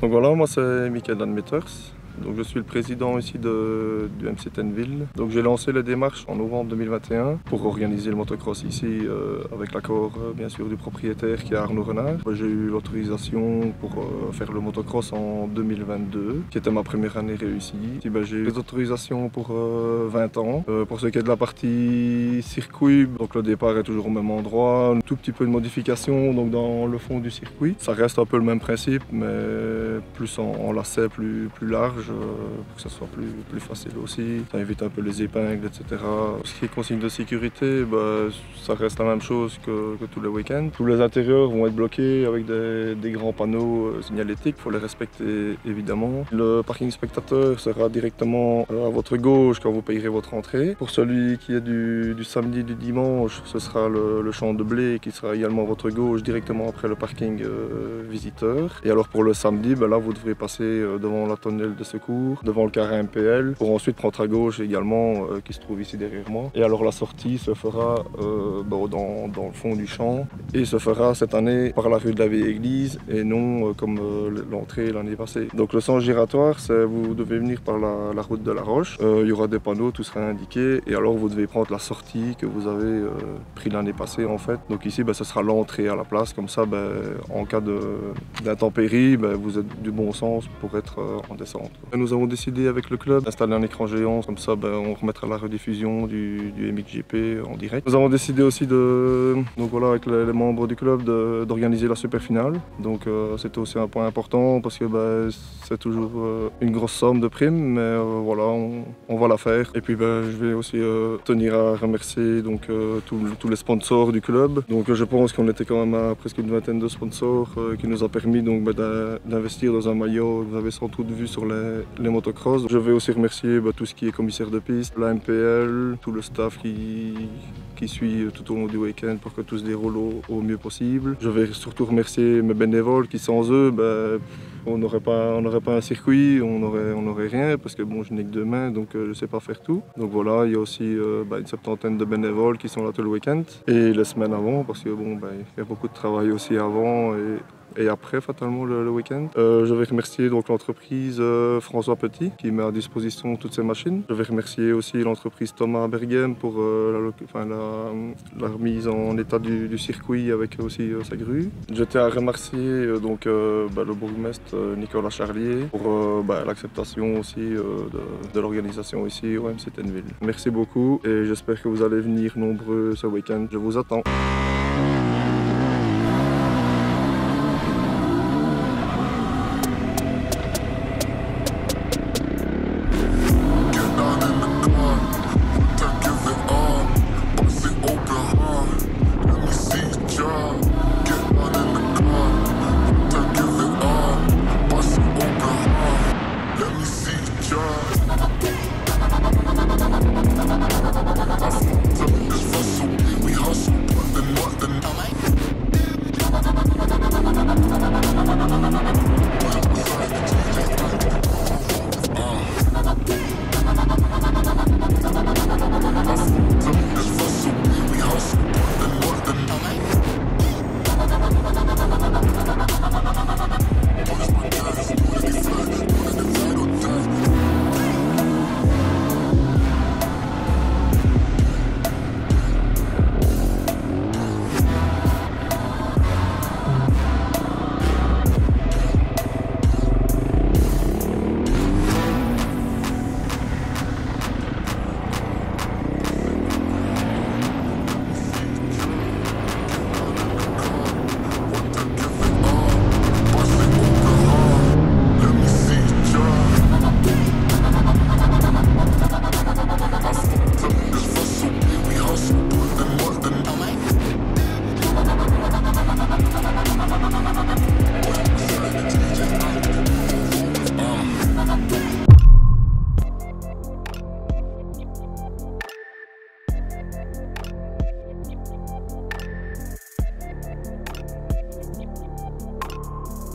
Donc voilà, moi c'est Michael Danmeters. Donc je suis le président ici du MC Tenville. Donc j'ai lancé la démarche en novembre 2021 pour organiser le motocross ici avec l'accord bien sûr du propriétaire qui est Arnaud Renard. J'ai eu l'autorisation pour faire le motocross en 2022 qui était ma première année réussie. J'ai eu des autorisations pour 20 ans. Pour ce qui est de la partie circuit, donc le départ est toujours au même endroit. Un tout petit peu de modification donc dans le fond du circuit. Ça reste un peu le même principe mais plus en lacet, plus large. Pour que ça soit plus facile aussi. Ça évite un peu les épingles, etc. Ce qui est consigne de sécurité, ça reste la même chose que tous les week-ends. Tous les intérieurs vont être bloqués avec des grands panneaux signalétiques. Il faut les respecter évidemment. Le parking spectateur sera directement à votre gauche quand vous payerez votre entrée. Pour celui qui est du samedi, du dimanche, ce sera le champ de blé qui sera également à votre gauche directement après le parking visiteur. Et alors pour le samedi, là vous devrez passer devant la tonnelle de secours, devant le carré MPL, pour ensuite prendre à gauche également, qui se trouve ici derrière moi. Et alors la sortie se fera dans le fond du champ et se fera cette année par la rue de la Vieille Église et non comme l'entrée l'année passée. Donc le sens giratoire, vous devez venir par la route de la Roche. Il y aura des panneaux, tout sera indiqué et alors vous devez prendre la sortie que vous avez pris l'année passée en fait. Donc ici, ce sera l'entrée à la place, comme ça en cas d'intempérie, vous êtes du bon sens pour être en descente. Nous avons décidé avec le club d'installer un écran géant, comme ça on remettra la rediffusion du MXGP en direct. Nous avons décidé aussi avec les membres du club d'organiser la super finale. Donc c'était aussi un point important parce que c'est toujours une grosse somme de primes, mais voilà, on va la faire. Et puis je vais aussi tenir à remercier tous les sponsors du club. Donc je pense qu'on était quand même à presque une vingtaine de sponsors qui nous a permis d'investir dans un maillot que vous avez sans doute vu sur les motocross. Je vais aussi remercier tout ce qui est commissaire de piste, la MPL, tout le staff qui suit tout au long du week-end pour que tout se déroule au mieux possible. Je vais surtout remercier mes bénévoles qui sans eux, on n'aurait pas un circuit, on n'aurait rien parce que je n'ai que 2 mains donc je ne sais pas faire tout. Donc voilà, il y a aussi une septantaine de bénévoles qui sont là tout le week-end et les semaines avant parce que il y a beaucoup de travail aussi avant et après fatalement le week-end. Je vais remercier donc l'entreprise François Petit qui met à disposition toutes ces machines. Je vais remercier aussi l'entreprise Thomas Berghem pour la remise en état du circuit avec aussi sa grue. J'étais à remercier le bourgmestre Nicolas Charlier pour l'acceptation aussi de l'organisation ici au MC Tenville. Merci beaucoup et j'espère que vous allez venir nombreux ce week-end. Je vous attends.